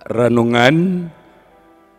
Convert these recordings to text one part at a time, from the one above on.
Renungan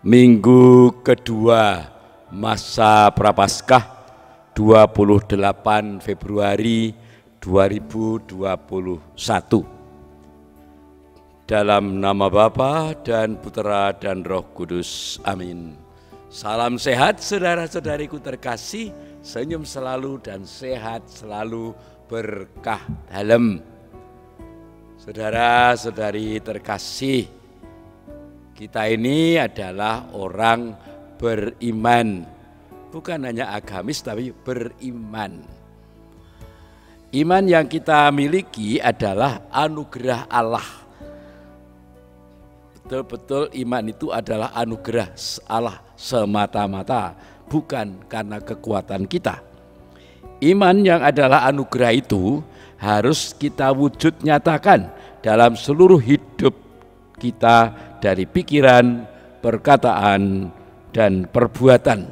minggu kedua masa Prapaskah 28 Februari 2021. Dalam nama Bapa dan Putera dan Roh Kudus. Amin. Salam sehat saudara-saudariku terkasih, senyum selalu dan sehat selalu, berkah dalam. Saudara-saudari terkasih, kita ini adalah orang beriman, bukan hanya agamis tapi beriman. Iman yang kita miliki adalah anugerah Allah. Betul-betul iman itu adalah anugerah Allah semata-mata, bukan karena kekuatan kita. Iman yang adalah anugerah itu harus kita wujud nyatakan dalam seluruh hidup kita, dari pikiran, perkataan, dan perbuatan.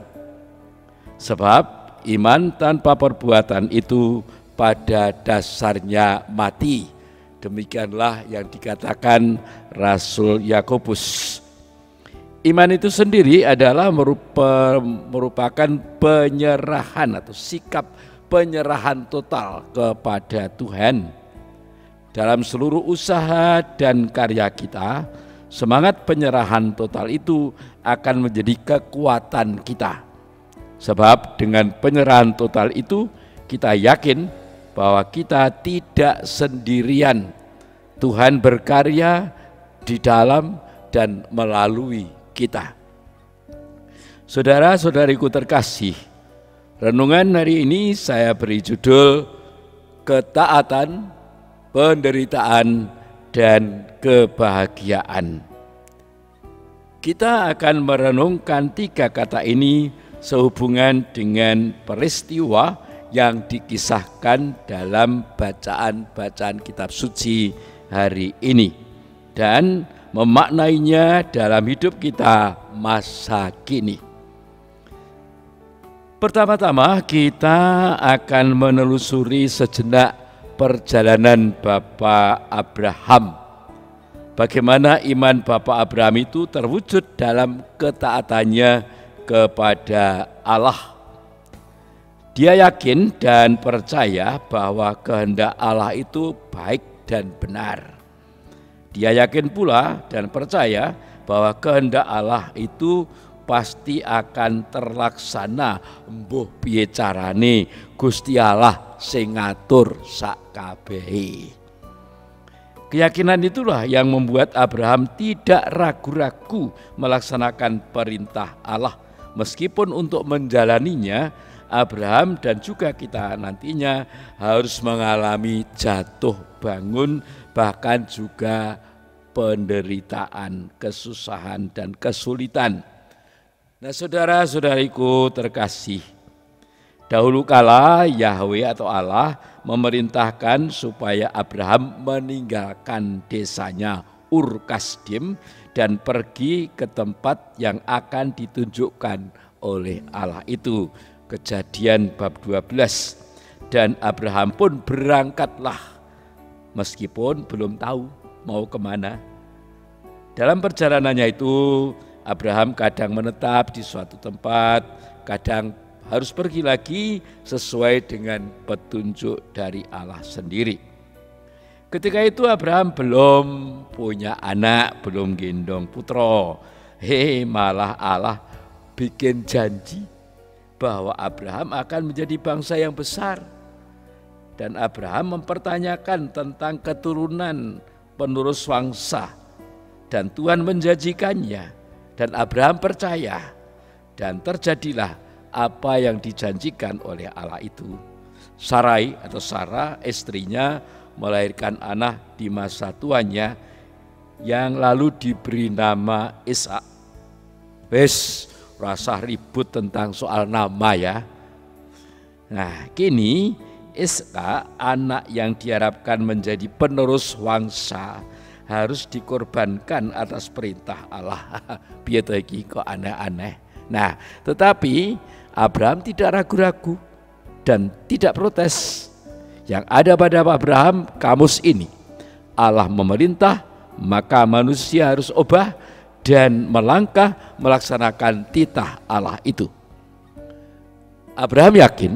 Sebab iman tanpa perbuatan itu pada dasarnya mati. Demikianlah yang dikatakan Rasul Yakobus. Iman itu sendiri adalah merupakan penyerahan atau sikap penyerahan total kepada Tuhan. Dalam seluruh usaha dan karya kita, semangat penyerahan total itu akan menjadi kekuatan kita. Sebab dengan penyerahan total itu kita yakin bahwa kita tidak sendirian. Tuhan berkarya di dalam dan melalui kita. Saudara-saudariku terkasih, renungan hari ini saya beri judul Ketaatan, Penderitaan, dan Kebahagiaan. Kita akan merenungkan tiga kata ini sehubungan dengan peristiwa yang dikisahkan dalam bacaan-bacaan kitab suci hari ini dan memaknainya dalam hidup kita masa kini. Pertama-tama kita akan menelusuri sejenak perjalanan Bapak Abraham. Bagaimana iman Bapak Abraham itu terwujud dalam ketaatannya kepada Allah. Dia yakin dan percaya bahwa kehendak Allah itu baik dan benar. Dia yakin pula dan percaya bahwa kehendak Allah itu pasti akan terlaksana, mbuh piye carane Gusti Allah sing ngatur sak kabehe. Keyakinan itulah yang membuat Abraham tidak ragu-ragu melaksanakan perintah Allah, meskipun untuk menjalaninya Abraham dan juga kita nantinya harus mengalami jatuh bangun, bahkan juga penderitaan, kesusahan dan kesulitan. Nah, saudara-saudariku terkasih, dahulu kala Yahweh atau Allah memerintahkan supaya Abraham meninggalkan desanya Ur Kasdim dan pergi ke tempat yang akan ditunjukkan oleh Allah itu. Kejadian bab 12. Dan Abraham pun berangkatlah meskipun belum tahu mau kemana. Dalam perjalanannya itu Abraham kadang menetap di suatu tempat, kadang harus pergi lagi sesuai dengan petunjuk dari Allah sendiri. Ketika itu Abraham belum punya anak, belum gendong putra. Malah Allah bikin janji bahwa Abraham akan menjadi bangsa yang besar. Dan Abraham mempertanyakan tentang keturunan penerus bangsa. Dan Tuhan menjanjikannya. Dan Abraham percaya. Dan terjadilah apa yang dijanjikan oleh Allah itu. Sarai atau Sarah istrinya melahirkan anak di masa tuanya yang lalu diberi nama Ishak. Rasa ribut tentang soal nama ya. Nah, kini Ishak, anak yang diharapkan menjadi penerus bangsa, harus dikorbankan atas perintah Allah. Piye to iki kok aneh-aneh. Nah, tetapi Abraham tidak ragu-ragu dan tidak protes. Yang ada pada Abraham kamus ini, Allah memerintah, maka manusia harus obah dan melangkah melaksanakan titah Allah itu. Abraham yakin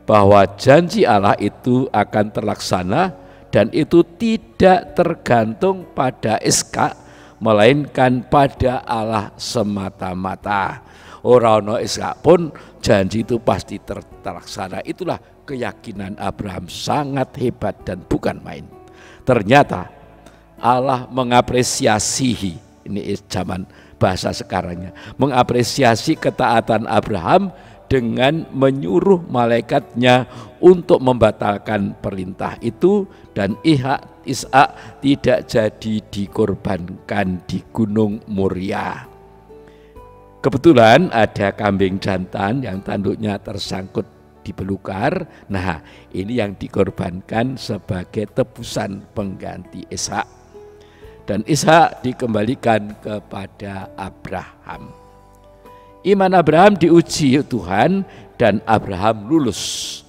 bahwa janji Allah itu akan terlaksana dan itu tidak tergantung pada Ishak melainkan pada Allah semata-mata. Ora ono Ishak pun janji itu pasti terlaksana. Itulah keyakinan Abraham, sangat hebat dan bukan main. Ternyata Allah mengapresiasi, ini zaman bahasa sekarangnya, mengapresiasi ketaatan Abraham dengan menyuruh malaikatnya untuk membatalkan perintah itu, dan Ishak tidak jadi dikorbankan di Gunung Moria. Kebetulan ada kambing jantan yang tanduknya tersangkut di belukar. Nah, ini yang dikorbankan sebagai tebusan pengganti Ishak. Dan Ishak dikembalikan kepada Abraham. Iman Abraham diuji Tuhan dan Abraham lulus.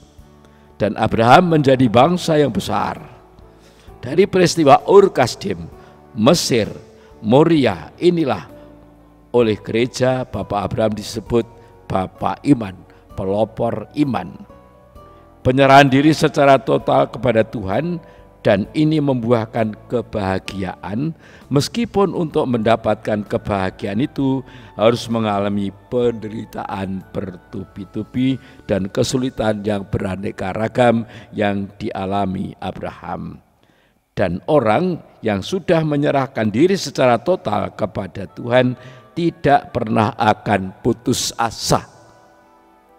Dan Abraham menjadi bangsa yang besar. Dari peristiwa Ur Kasdim, Mesir, Moria, inilah oleh gereja Bapak Abraham disebut Bapak Iman, pelopor iman. Penyerahan diri secara total kepada Tuhan, dan ini membuahkan kebahagiaan, meskipun untuk mendapatkan kebahagiaan itu harus mengalami penderitaan bertubi-tubi dan kesulitan yang beraneka ragam yang dialami Abraham. Dan orang yang sudah menyerahkan diri secara total kepada Tuhan tidak pernah akan putus asa.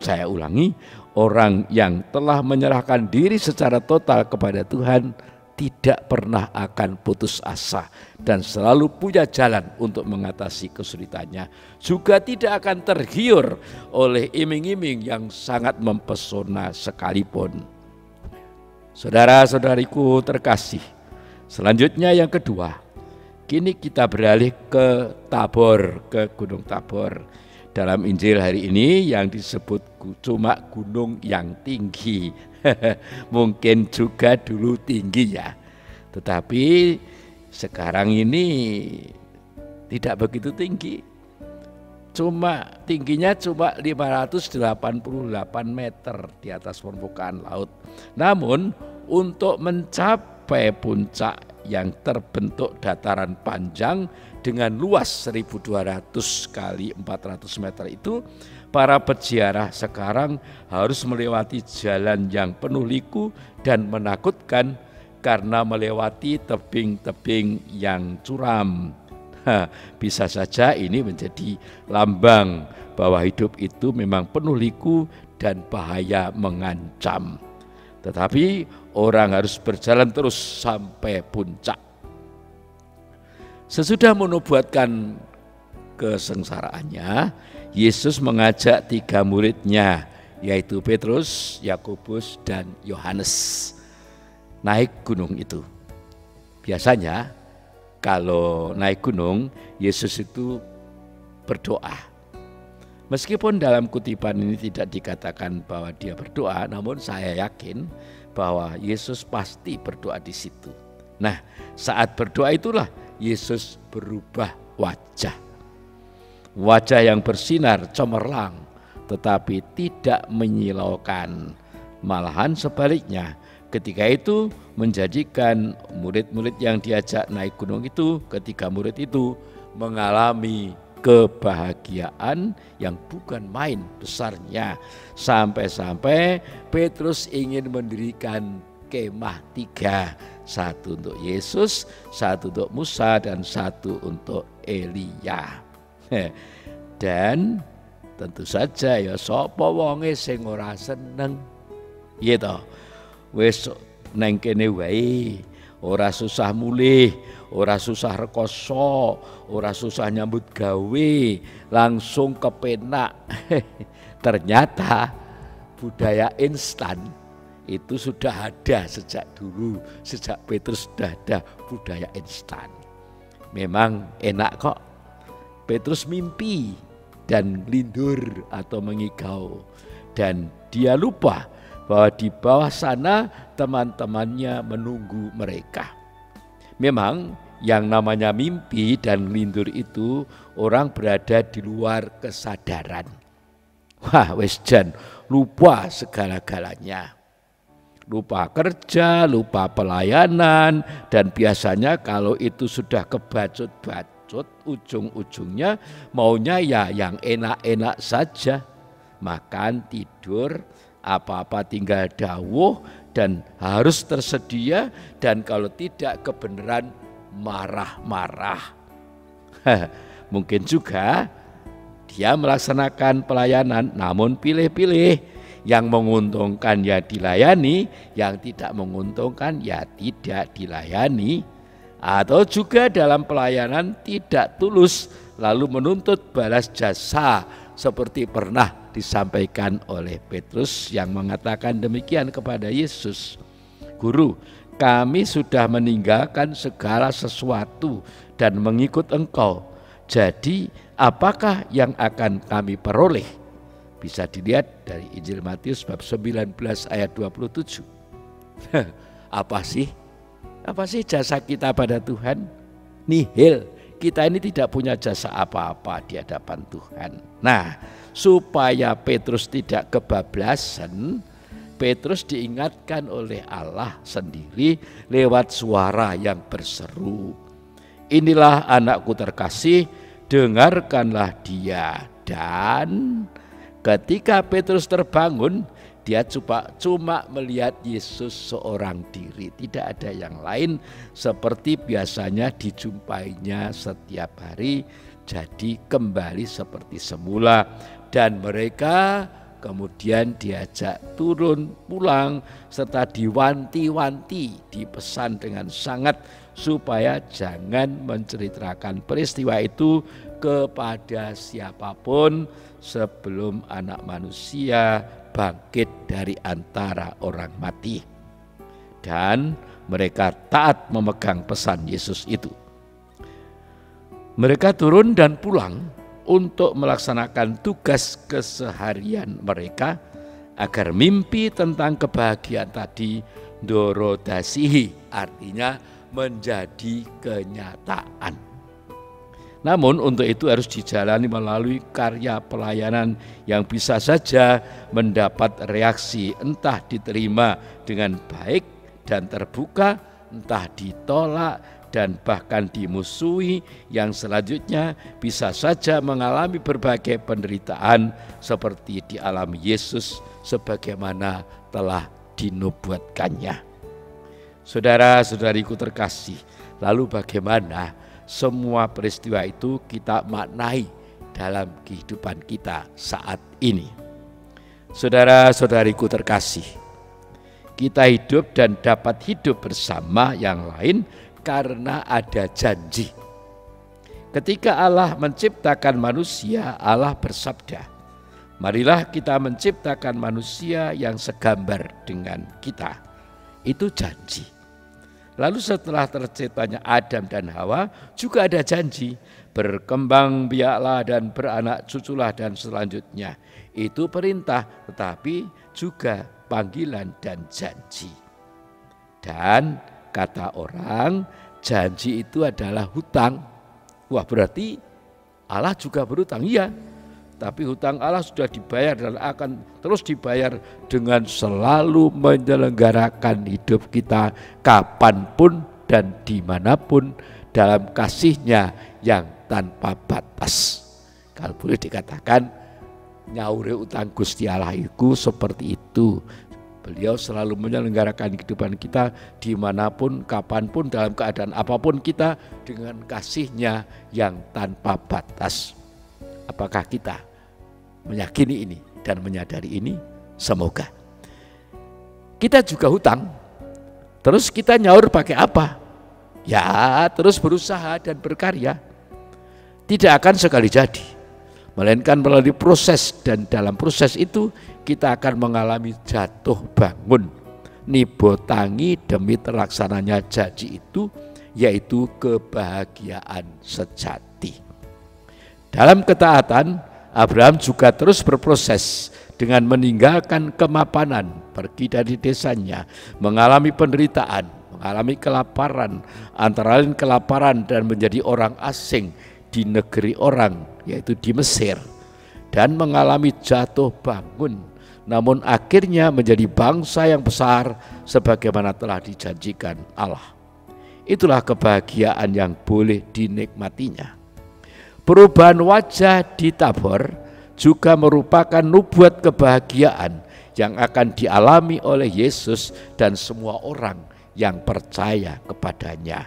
Saya ulangi, orang yang telah menyerahkan diri secara total kepada Tuhan tidak pernah akan putus asa dan selalu punya jalan untuk mengatasi kesulitannya. Juga tidak akan tergiur oleh iming-iming yang sangat mempesona sekalipun. Saudara-saudariku terkasih, selanjutnya yang kedua, kini kita beralih ke Tabor, ke Gunung Tabor. Dalam Injil hari ini yang disebut cuma gunung yang tinggi. Mungkin juga dulu tinggi ya, tetapi sekarang ini tidak begitu tinggi. Tingginya cuma 588 meter di atas permukaan laut. Namun untuk mencapai puncak yang terbentuk dataran panjang dengan luas 1.200 kali 400 meter itu, para peziarah sekarang harus melewati jalan yang penuh liku dan menakutkan karena melewati tebing-tebing yang curam. Bisa saja ini menjadi lambang bahwa hidup itu memang penuh liku dan bahaya mengancam. Tetapi orang harus berjalan terus sampai puncak. Sesudah menubuatkan kesengsaraannya, Yesus mengajak 3 muridnya, yaitu Petrus, Yakobus, dan Yohanes, naik gunung itu. Biasanya kalau naik gunung, Yesus itu berdoa. Meskipun dalam kutipan ini tidak dikatakan bahwa dia berdoa, namun saya yakin bahwa Yesus pasti berdoa di situ. Nah, saat berdoa itulah Yesus berubah wajah. Wajah yang bersinar cemerlang, tetapi tidak menyilaukan. Malahan sebaliknya, ketika itu menjadikan murid-murid yang diajak naik gunung itu, ketiga murid itu mengalami kebahagiaan yang bukan main besarnya. Sampai-sampai Petrus ingin mendirikan kemah 3. 1 untuk Yesus, 1 untuk Musa, dan 1 untuk Elia. Dan tentu saja ya sapa wonge sing ora seneng. Iya toh. Wis nang kene wae, ora susah mulih, ora susah rekoso, ora susah nyambut gawe, langsung kepenak. Ternyata budaya instan itu sudah ada sejak dulu, sejak Petrus sudah ada budaya instan. Memang enak kok. Petrus mimpi dan lindur atau mengigau, dan dia lupa bahwa di bawah sana teman-temannya menunggu mereka. Memang yang namanya mimpi dan ngelindur itu orang berada di luar kesadaran. Wah, wis jan lupa segala-galanya. Lupa kerja, lupa pelayanan, dan biasanya kalau itu sudah kebacut-bacut, ujung-ujungnya maunya ya yang enak-enak saja. Makan, tidur, apa-apa tinggal dawuh dan harus tersedia, dan kalau tidak kebenaran marah-marah. Mungkin juga dia melaksanakan pelayanan namun pilih-pilih. Yang menguntungkan ya dilayani, yang tidak menguntungkan ya tidak dilayani. Atau juga dalam pelayanan tidak tulus lalu menuntut balas jasa, seperti pernah disampaikan oleh Petrus yang mengatakan demikian kepada Yesus. Guru, kami sudah meninggalkan segala sesuatu dan mengikut Engkau. Jadi apakah yang akan kami peroleh? Bisa dilihat dari Injil Matius bab 19 ayat 27. Apa sih jasa kita pada Tuhan? Nihil. Kita ini tidak punya jasa apa-apa di hadapan Tuhan. Nah, supaya Petrus tidak kebablasan, Petrus diingatkan oleh Allah sendiri lewat suara yang berseru. Inilah anakku terkasih, dengarkanlah dia. Dan ketika Petrus terbangun, dia cuma melihat Yesus seorang diri, tidak ada yang lain seperti biasanya dijumpainya setiap hari. Jadi kembali seperti semula, dan mereka kemudian diajak turun pulang serta diwanti-wanti, dipesan dengan sangat supaya jangan menceritakan peristiwa itu kepada siapapun sebelum anak manusia bangkit dari antara orang mati. Dan mereka taat memegang pesan Yesus itu. Mereka turun dan pulang untuk melaksanakan tugas keseharian mereka agar mimpi tentang kebahagiaan tadi dorodasihi, artinya menjadi kenyataan. Namun untuk itu harus dijalani melalui karya pelayanan yang bisa saja mendapat reaksi, entah diterima dengan baik dan terbuka, entah ditolak dan bahkan dimusuhi, yang selanjutnya bisa saja mengalami berbagai penderitaan seperti dialami Yesus sebagaimana telah dinubuatkannya. Saudara-saudariku terkasih, lalu bagaimana semua peristiwa itu kita maknai dalam kehidupan kita saat ini? Saudara-saudariku terkasih, kita hidup dan dapat hidup bersama yang lain karena ada janji. Ketika Allah menciptakan manusia, Allah bersabda, marilah kita menciptakan manusia yang segambar dengan kita. Itu janji. Lalu setelah terciptanya Adam dan Hawa juga ada janji, berkembang biaklah dan beranak cuculah dan selanjutnya. Itu perintah, tetapi juga panggilan dan janji. Dan kata orang, janji itu adalah hutang. Wah, berarti Allah juga berhutang. Iya, tapi hutang Allah sudah dibayar dan akan terus dibayar dengan selalu menyelenggarakan hidup kita kapanpun dan dimanapun dalam kasih-Nya yang tanpa batas. Kalau boleh dikatakan, nyaure utang Gusti Allah itu seperti itu. Beliau selalu menyelenggarakan kehidupan kita dimanapun, kapanpun, dalam keadaan apapun kita dengan kasih-Nya yang tanpa batas. Apakah kita meyakini ini dan menyadari ini? Semoga. Kita juga hutang. Terus kita nyaur pakai apa? Ya, terus berusaha dan berkarya. Tidak akan sekali jadi, melainkan melalui proses, dan dalam proses itu kita akan mengalami jatuh bangun, nibotangi demi terlaksananya janji itu, yaitu kebahagiaan sejati. Dalam ketaatan, Abraham juga terus berproses dengan meninggalkan kemapanan, pergi dari desanya, mengalami penderitaan, mengalami kelaparan, antara lain kelaparan dan menjadi orang asing di negeri orang, yaitu di Mesir, dan mengalami jatuh bangun, namun akhirnya menjadi bangsa yang besar sebagaimana telah dijanjikan Allah. Itulah kebahagiaan yang boleh dinikmatinya. Perubahan wajah di Tabor juga merupakan nubuat kebahagiaan yang akan dialami oleh Yesus dan semua orang yang percaya kepadanya.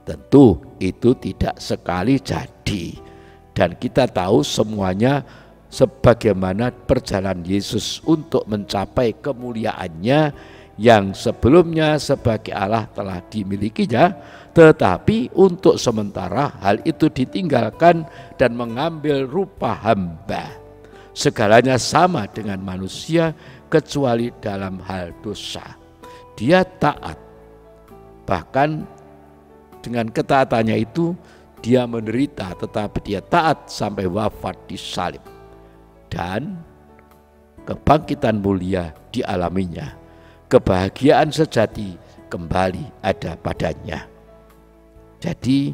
Tentu itu tidak sekali jadi, dan kita tahu semuanya sebagaimana perjalanan Yesus untuk mencapai kemuliaannya yang sebelumnya sebagai Allah telah dimilikinya, tetapi untuk sementara hal itu ditinggalkan dan mengambil rupa hamba. Segalanya sama dengan manusia kecuali dalam hal dosa. Dia taat, bahkan dengan ketaatannya itu dia menderita, tetapi dia taat sampai wafat di salib. Dan kebangkitan mulia dialaminya. Kebahagiaan sejati kembali ada padanya. Jadi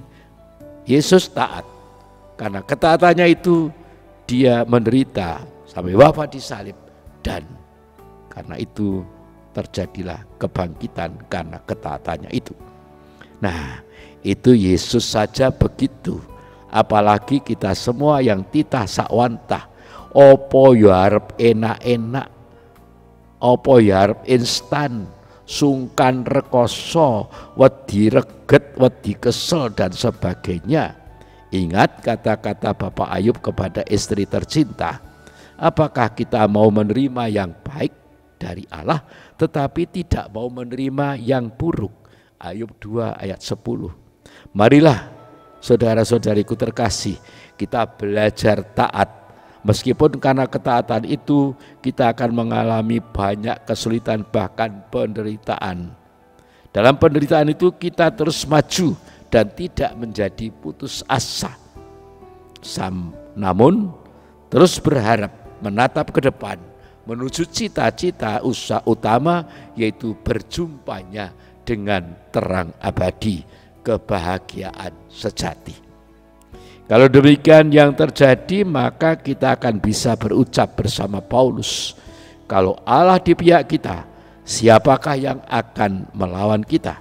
Yesus taat, karena ketaatannya itu dia menderita sampai wafat di salib, dan karena itu terjadilah kebangkitan karena ketaatannya itu. Nah, itu Yesus saja begitu, apalagi kita semua yang titah sakwantah. Opo yo arep enak-enak, opo yo arep instan, sungkan rekoso, wedi reget, wedi kesel dan sebagainya. Ingat kata-kata Bapak Ayub kepada istri tercinta, apakah kita mau menerima yang baik dari Allah tetapi tidak mau menerima yang buruk? Ayub 2 ayat 10. Marilah saudara-saudariku terkasih, kita belajar taat. Meskipun karena ketaatan itu kita akan mengalami banyak kesulitan, bahkan penderitaan. Dalam penderitaan itu kita terus maju dan tidak menjadi putus asa. Namun terus berharap menatap ke depan menuju cita-cita usaha utama, yaitu berjumpanya dengan terang abadi, kebahagiaan sejati. Kalau demikian yang terjadi, maka kita akan bisa berucap bersama Paulus, kalau Allah di pihak kita, siapakah yang akan melawan kita?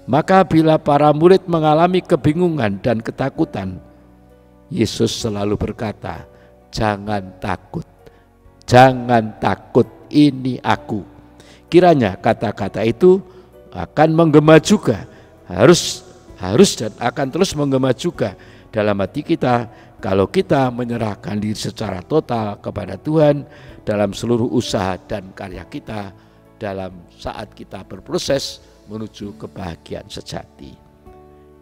Maka bila para murid mengalami kebingungan dan ketakutan, Yesus selalu berkata, jangan takut, ini aku. Kiranya kata-kata itu akan menggema juga, harus dan akan terus menggema juga dalam hati kita kalau kita menyerahkan diri secara total kepada Tuhan dalam seluruh usaha dan karya kita dalam saat kita berproses menuju kebahagiaan sejati.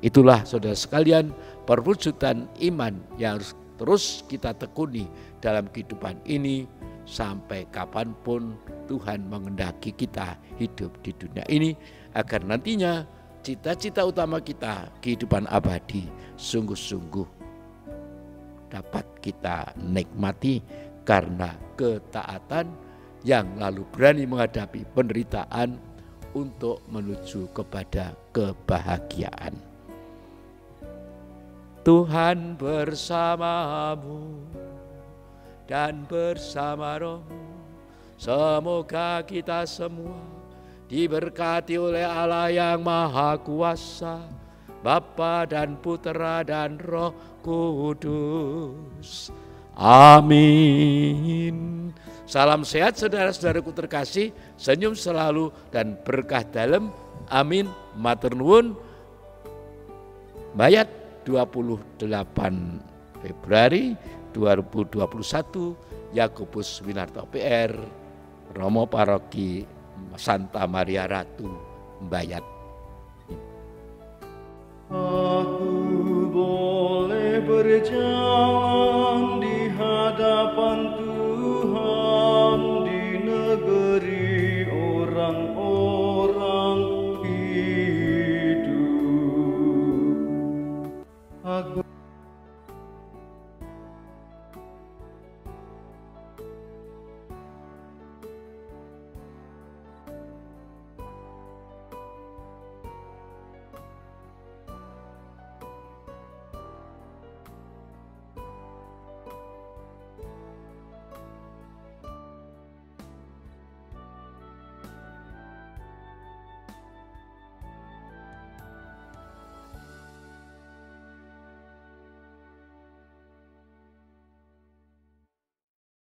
Itulah saudara sekalian perwujudan iman yang harus terus kita tekuni dalam kehidupan ini sampai kapanpun Tuhan mengendaki kita hidup di dunia ini, agar nantinya cita-cita utama kita, kehidupan abadi, sungguh-sungguh dapat kita nikmati karena ketaatan yang lalu berani menghadapi penderitaan untuk menuju kepada kebahagiaan. Tuhan bersamamu dan bersama rohmu. Semoga kita semua diberkati oleh Allah yang Maha Kuasa, Bapa dan Putera dan Roh Kudus. Amin. Salam sehat saudara-saudaraku terkasih, senyum selalu dan berkah dalam. Amin. Matur nuwun. Bayat 28 Februari 2021, Yakobus Winarto PR, Romo Paroki Santa Maria Ratu, Mbayat. Aku boleh berjalan di hadapan Tuhan